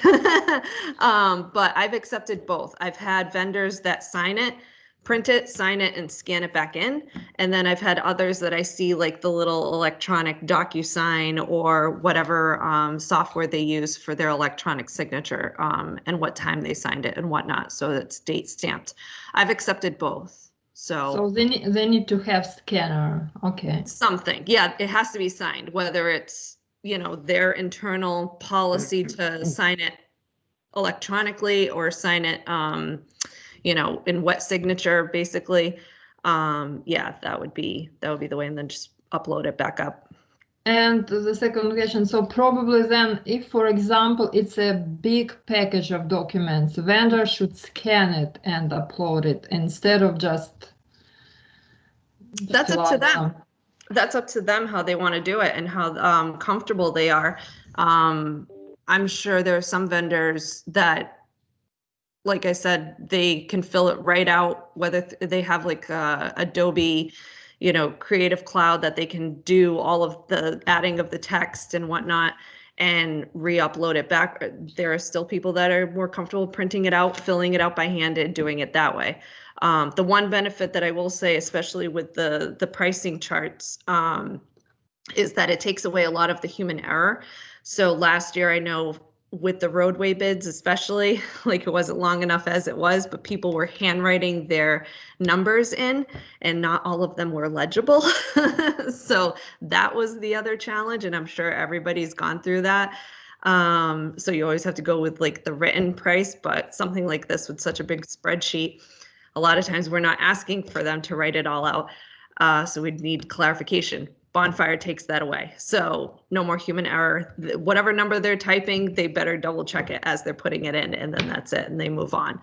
But I've accepted both. I've had vendors that sign it, print it, sign it, and scan it back in. And then I've had others that I see like the little electronic DocuSign or whatever software they use for their electronic signature, and what time they signed it and whatnot. So it's date stamped. I've accepted both. So they need to have scanner. Okay. Something, yeah, it has to be signed, whether it's, their internal policy to sign it electronically or sign it, in wet signature, basically. Yeah, that would be the way, and then just upload it back up. And the second question, so probably then if, for example, it's a big package of documents, vendor should scan it and upload it instead of just That's fill up to out them. some. That's up to them how they want to do it and how comfortable they are. I'm sure there are some vendors that, like I said, they can fill it right out, whether they have like Adobe, Creative Cloud, that they can do all of the adding of the text and whatnot and re-upload it back. There are still people that are more comfortable printing it out, filling it out by hand and doing it that way. The one benefit that I will say, especially with the pricing charts, is that it takes away a lot of the human error. So last year, I know with the roadway bids, especially, like it wasn't long enough as it was, but people were handwriting their numbers in and not all of them were legible. So that was the other challenge. And I'm sure everybody's gone through that. So you always have to go with like the written price, but something like this with such a big spreadsheet, a lot of times we're not asking for them to write it all out. So we'd need clarification. Bonfire takes that away. So no more human error. Whatever number they're typing, they better double check it as they're putting it in, and then that's it, and they move on.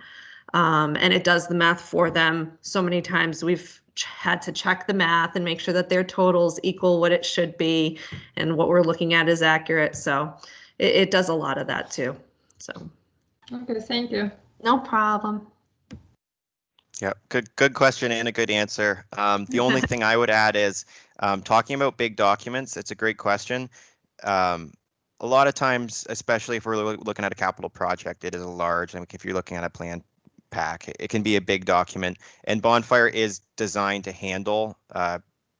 And it does the math for them. So many times we've had to check the math and make sure that their totals equal what it should be and what we're looking at is accurate. So it does a lot of that too. So. Okay, thank you. No problem. Yeah, good question and a good answer. The only thing I would add is talking about big documents. It's a great question. A lot of times, especially if we're looking at a capital project, it is a large, and if you're looking at a plan pack, it can be a big document. And Bonfire is designed to handle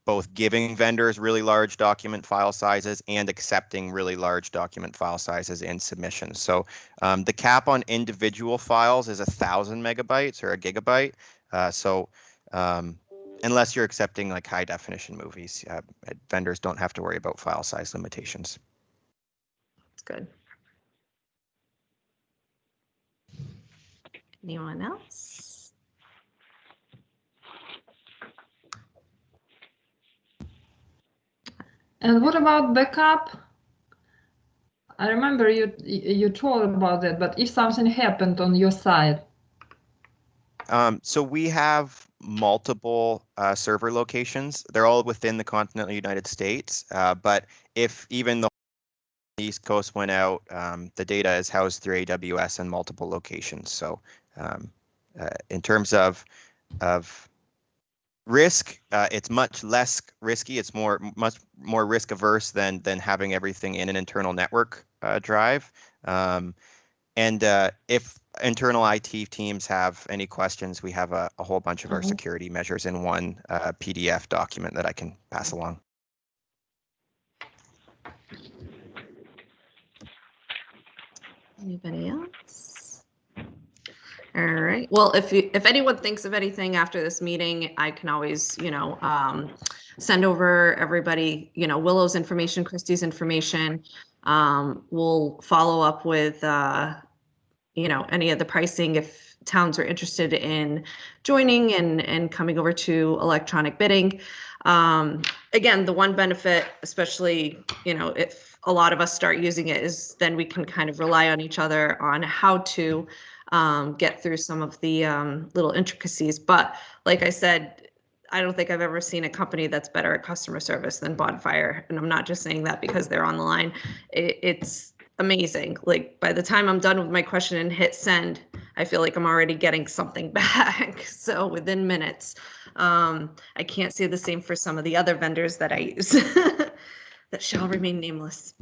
both giving vendors really large document file sizes and accepting really large document file sizes in submissions. So the cap on individual files is 1,000 megabytes or a gigabyte. Unless you're accepting like high definition movies, vendors don't have to worry about file size limitations. That's good. Anyone else? And what about backup? I remember you told about that, but if something happened on your side. So we have multiple server locations. They're all within the continental United States. But if even the East Coast went out, the data is housed through AWS in multiple locations. So in terms of risk, it's much less risky. It's much more risk averse than having everything in an internal network drive. And if internal IT teams have any questions, we have a whole bunch of our security measures in one PDF document that I can pass along. Anybody else? All right. Well, if anyone thinks of anything after this meeting, I can always, send over everybody, Willow's information, Christie's information. We'll follow up with, any of the pricing if towns are interested in joining and coming over to electronic bidding. Again, the one benefit, especially, if a lot of us start using it, is then we can kind of rely on each other on how to get through some of the little intricacies. But like I said, I don't think I've ever seen a company that's better at customer service than Bonfire. And I'm not just saying that because they're on the line. It's amazing. Like by the time I'm done with my question and hit send, I feel like I'm already getting something back. So within minutes. I can't say the same for some of the other vendors that I use that shall remain nameless.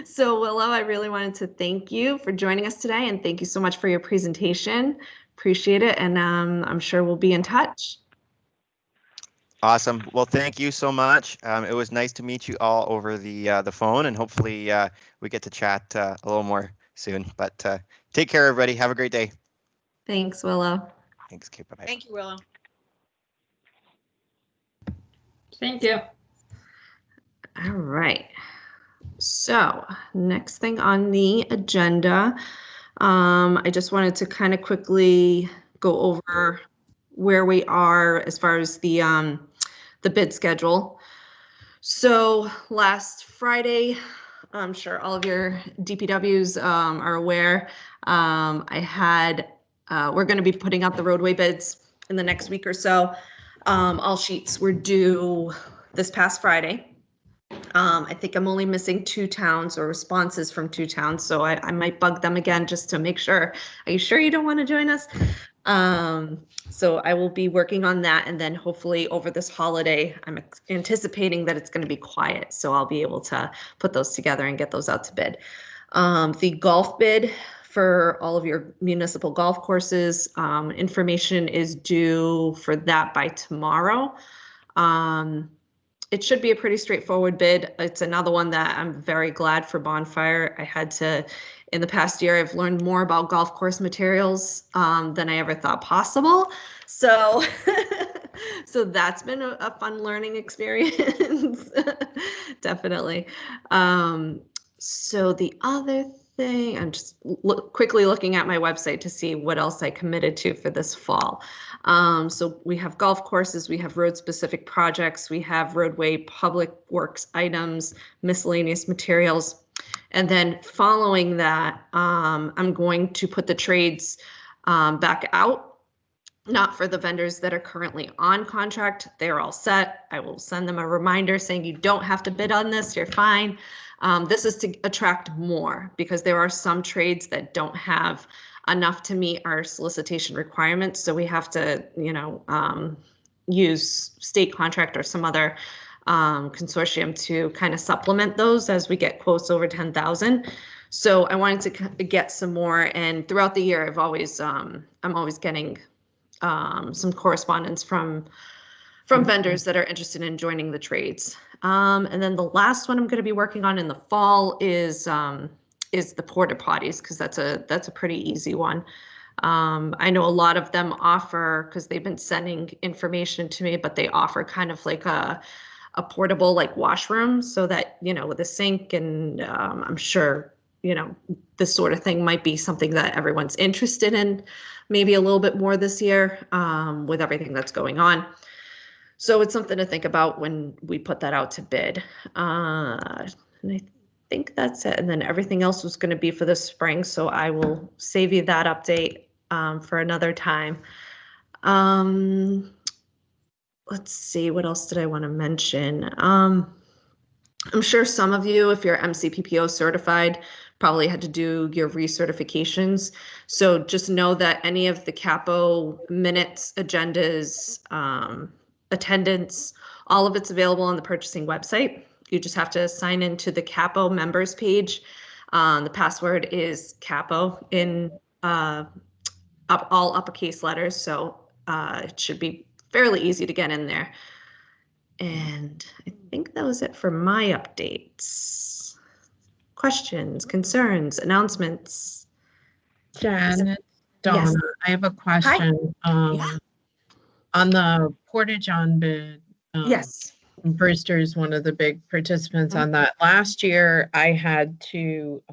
So Willow, I really wanted to thank you for joining us today, and thank you so much for your presentation. Appreciate it, and I'm sure we'll be in touch. Awesome. Well, thank you so much. It was nice to meet you all over the phone, and hopefully we get to chat a little more soon. But take care, everybody. Have a great day. Thanks, Willow. Thanks. Okay, bye-bye. Thank you, Willow. Thank you. All right. So next thing on the agenda, I just wanted to kind of quickly go over where we are as far as the bid schedule. So last Friday, I'm sure all of your DPWs are aware, we're going to be putting out the roadway bids in the next week or so. All sheets were due this past Friday. I think I'm only missing 2 towns or responses from 2 towns, so I might bug them again just to make sure. Are you sure you don't want to join us? So I will be working on that, and then hopefully over this holiday, I'm anticipating that it's going to be quiet, so I'll be able to put those together and get those out to bid. The golf bid for all of your municipal golf courses, information is due for that by tomorrow. It should be a pretty straightforward bid. It's another one that I'm very glad for Bonfire. I had to, in the past year, I've learned more about golf course materials than I ever thought possible. So, so that's been a fun learning experience, definitely. So the other thing, I'm just quickly looking at my website to see what else I committed to for this fall. So we have golf courses, we have road specific projects, we have roadway public works items, miscellaneous materials. And then following that, I'm going to put the trades back out, not for the vendors that are currently on contract. They're all set. I will send them a reminder saying you don't have to bid on this, you're fine. This is to attract more because there are some trades that don't have enough to meet our solicitation requirements. So we have to, use state contract or some other consortium to kind of supplement those as we get quotes over 10,000. So I wanted to get some more, and throughout the year, I'm always getting some correspondence from from vendors that are interested in joining the trades. And then the last one I'm going to be working on in the fall is the porta potties, because that's a pretty easy one. I know a lot of them offer, because they've been sending information to me, but they offer kind of like a portable like washroom, so that, with a sink, and I'm sure, this sort of thing might be something that everyone's interested in, maybe a little bit more this year, with everything that's going on. So it's something to think about when we put that out to bid. And I think that's it. And then everything else was going to be for the spring. So I will save you that update for another time. Let's see, what else did I want to mention? I'm sure some of you, if you're MCPPO certified, probably had to do your recertifications. So just know that any of the CCAPPO minutes, agendas, attendance, all of it's available on the purchasing website. You just have to sign into the CCAPPO members page. The password is CCAPPO in all uppercase letters, so it should be fairly easy to get in there. And I think that was it for my updates. Questions, concerns, announcements? Jen, it's Donna. Yes. I have a question. Yeah. On the Porta-John bid, Yes. Brewster's one of the big participants Mhm. on that. Last year, I had to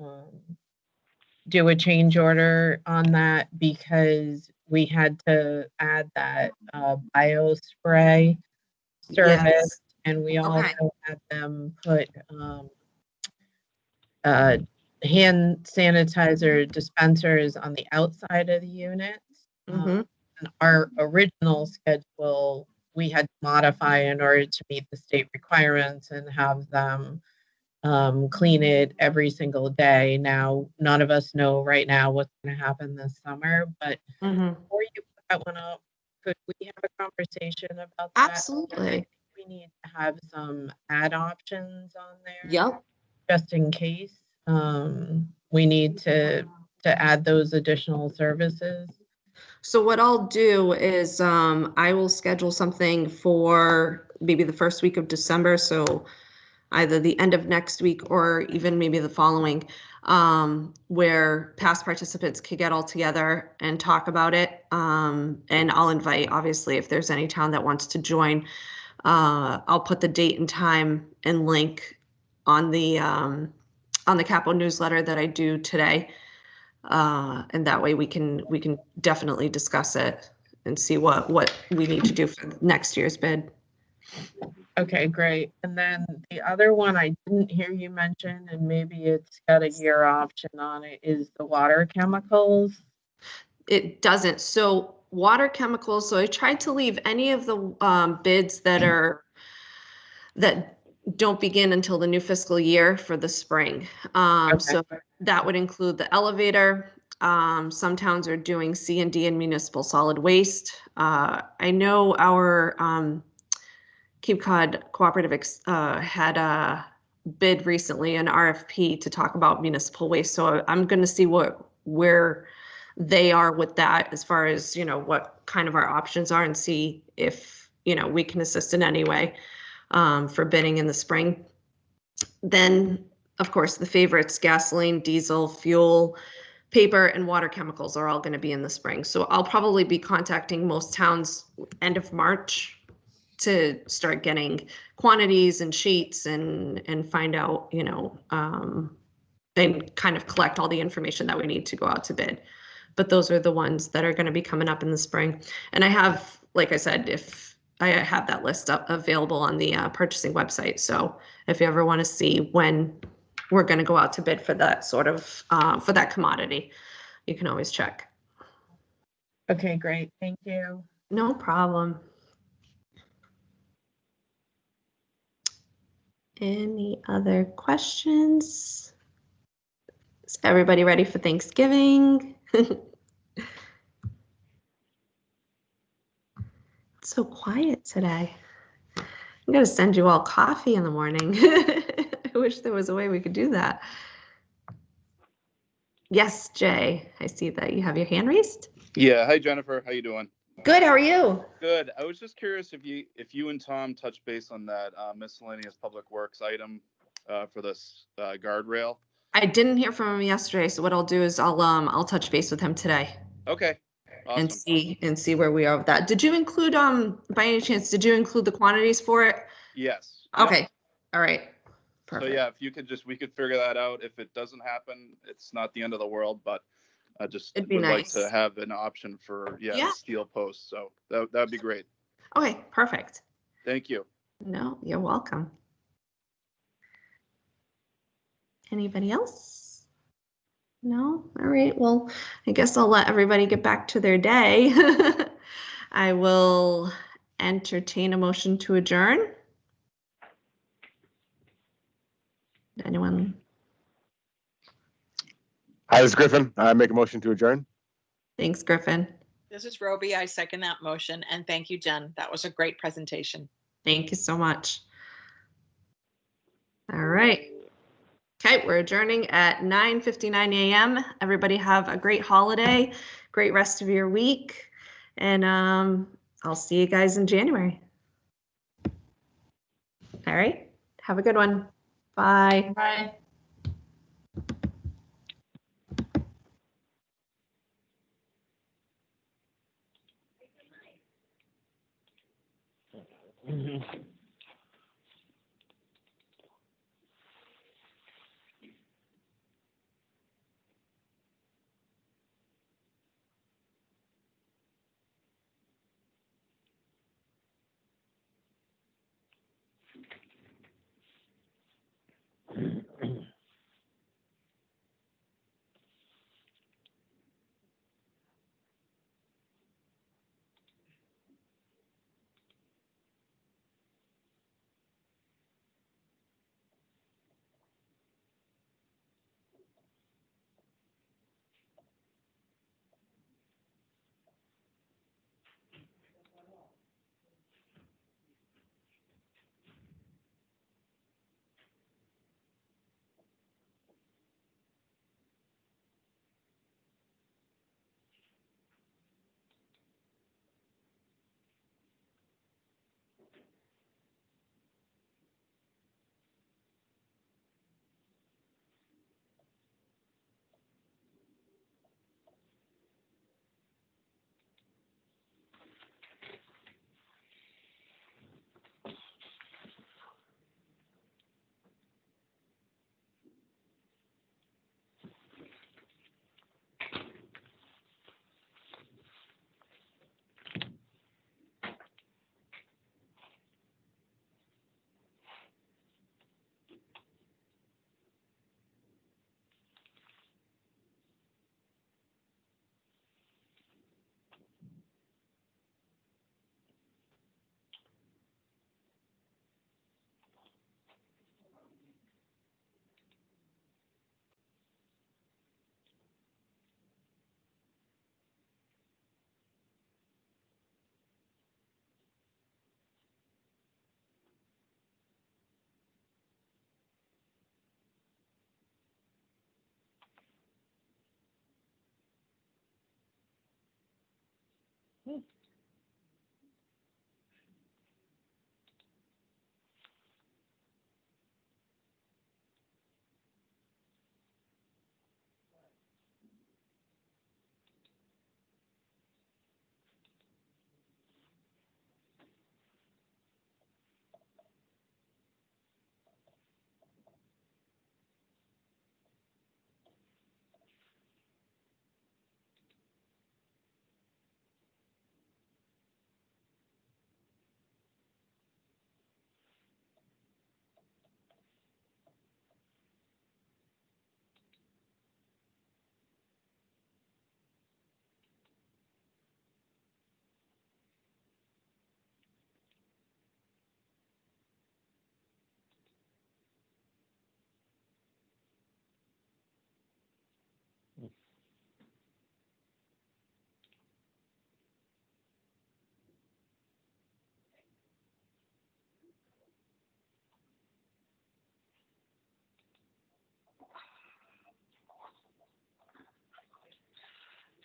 do a change order on that because we had to add that biospray service, Yes. and we also Okay. had them put hand sanitizer dispensers on the outside of the unit. Mhm. And our original schedule, we had to modify in order to meet the state requirements and have them clean it every single day. Now, none of us know right now what's going to happen this summer, but Mhm. before you put that one up, could we have a conversation about that? Absolutely. We need to have some ad options on there. Yep. Just in case we need to add those additional services. So what I'll do is I will schedule something for maybe the first week of December. So either the end of next week or even maybe the following, where past participants could get all together and talk about it. And I'll invite, obviously, if there's any town that wants to join, I'll put the date and time and link on the CCAPPO newsletter that I do today. And that way we can definitely discuss it and see what we need to do for next year's bid. Okay, great. And then the other one I didn't hear you mention, and maybe it's got a year option on it, is the water chemicals. It doesn't. So water chemicals, so I tried to leave any of the bids that don't begin until the new fiscal year for the spring. So that would include the elevator. Some towns are doing C&D and municipal solid waste. I know our Cape Cod Cooperative had a bid recently, an RFP, to talk about municipal waste. So I'm going to see where they are with that, as far as, what kind of our options are, and see if, we can assist in any way for bidding in the spring. Then, of course, the favorites: gasoline, diesel, fuel, paper, and water chemicals are all going to be in the spring. So I'll probably be contacting most towns end of March to start getting quantities and sheets and find out, and kind of collect all the information that we need to go out to bid. But those are the ones that are going to be coming up in the spring. And I have, like I said, if I have that list up available on the purchasing website. So if you ever want to see when we're going to go out to bid for that sort of, for that commodity, you can always check. Okay, great. Thank you. No problem. Any other questions? Is everybody ready for Thanksgiving? It's so quiet today. I'm going to send you all coffee in the morning. I wish there was a way we could do that. Yes, Jay, I see that you have your hand raised. Yeah. Hi, Jennifer. How you doing? Good, how are you? Good. I was just curious if you and Tom touched base on that miscellaneous public works item for this guardrail. I didn't hear from him yesterday, so what I'll do is I'll touch base with him today Okay. Awesome. and see where we are with that. Did you include by any chance, did you include the quantities for it? Yes. Yep. Okay. All right. Perfect. So yeah, if you could we could figure that out. If it doesn't happen, it's not the end of the world, but I just It'd be would like nice. to have an option for the steel posts. So that'd be great. Okay, perfect. Thank you. No, you're welcome. Anybody else? No? All right. Well, I guess I'll let everybody get back to their day. I will entertain a motion to adjourn. Anyone? Hi, this is Griffin. I make a motion to adjourn. Thanks, Griffin. This is Roby. I second that motion. And thank you, Jen. That was a great presentation. Thank you so much. All right. Okay, we're adjourning at 9:59 a.m. Everybody have a great holiday, great rest of your week, and I'll see you guys in January. All right, have a good one. Bye. Bye.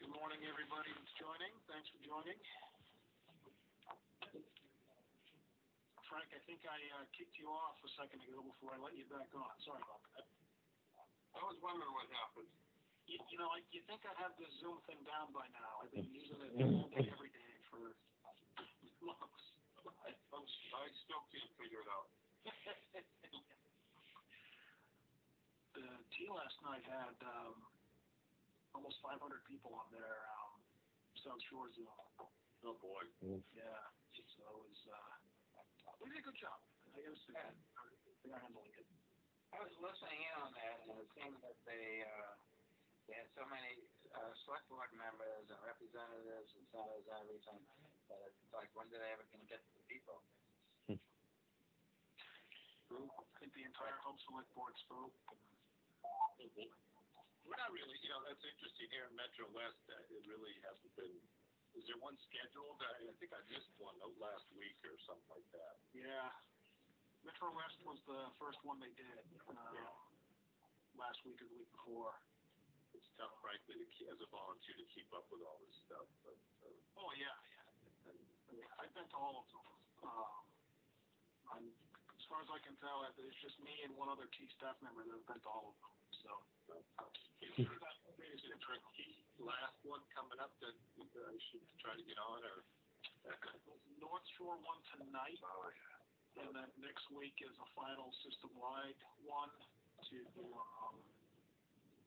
Good morning, everybody who's joining. Thanks for joining. Mike, I think I kicked you off a second ago before I let you back on. Sorry about that. I was wondering what happened. You know, you think I'd have this Zoom thing down by now. I've been using it all day, every day for months. I still can't figure it out. The tea last night had almost 500 people on their South Shore Zoom. Oh boy. Yeah. So it was. We did a good job. I gotta say, they're handling it. I was listening in on that, and it seemed that they had so many select board members and representatives and senators and everything that it's like, when did they ever gonna get to the people? I think the entire home select board spoke. We're not really, you know, that's interesting here in Metro West. It really hasn't been. Is there one scheduled? I think I missed one last week or something like that. Yeah. Metro West was the first one they did last week or the week before. It's tough, frankly, as a volunteer to keep up with all this stuff. But, oh, yeah. And I've been to all of them. As far as I can tell, it's just me and one other key staff member that have been to all of them. So, is it tricky? Last one coming up that I should try to get on, or North Shore one tonight. Oh, yeah. And then next week is a final system-wide one to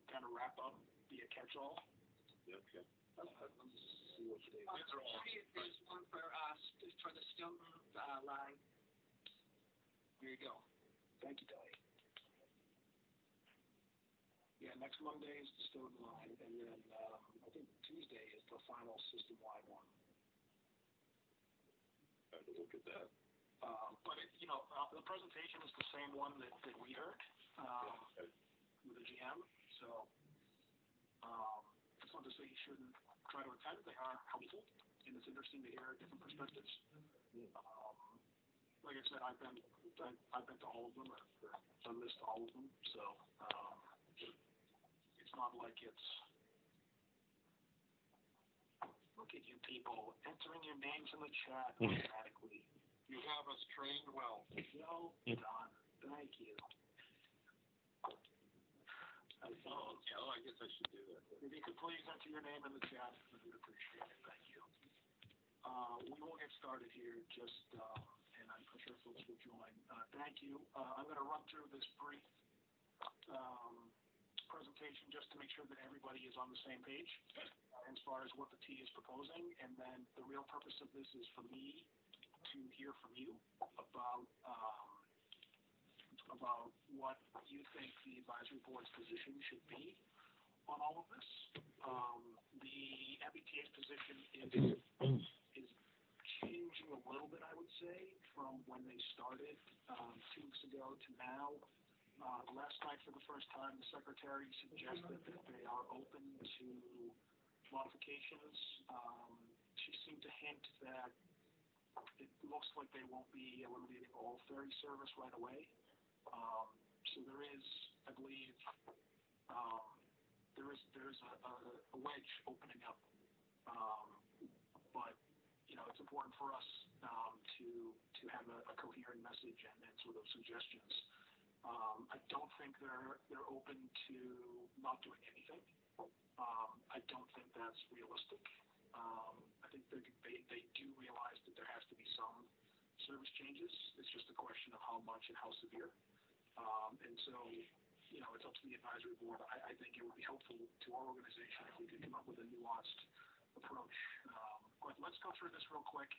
kind of wrap up, be a catch-all. Okay. Let me see what they There's one for us, for the Stoughton line. Here you go. Thank you, Kelly. Yeah, next Monday is the Stoughton line, and then I think Tuesday is the final system-wide one. I have to look at that. But the presentation is the same one that we heard with the GM. So it's not to say you shouldn't try to attend. They are helpful, and it's interesting to hear different perspectives. Like I said, I've been to all of them. I've done this to all of them. So it's not like it's. Look at you people entering your names in the chat automatically. You have us trained well. Well done. Thank you. I guess I should do that. If you could please enter your name in the chat, we would appreciate it. Thank you. We will get started here and I'm sure folks will join. Thank you. I'm going to run through this brief presentation just to make sure that everybody is on the same page as far as what the T is proposing. And then the real purpose of this is for me to hear from you about what you think the advisory board's position should be on all of this. The MBTA's position is changing a little bit, I would say, from when they started 2 weeks ago to now. Last night, for the first time, the secretary suggested that they are open to modifications. She seemed to hint that it looks like they won't be eliminating all ferry service right away. So there is, I believe, there's a wedge opening up. But it's important for us to have a coherent message and sort of suggestions. I don't think they're open to not doing anything. I don't think that's realistic. I think they do realize that there has to be some service changes. It's just a question of how much and how severe. And so, it's up to the advisory board. I think it would be helpful to our organization if we could come up with a nuanced approach. But let's go through this real quick.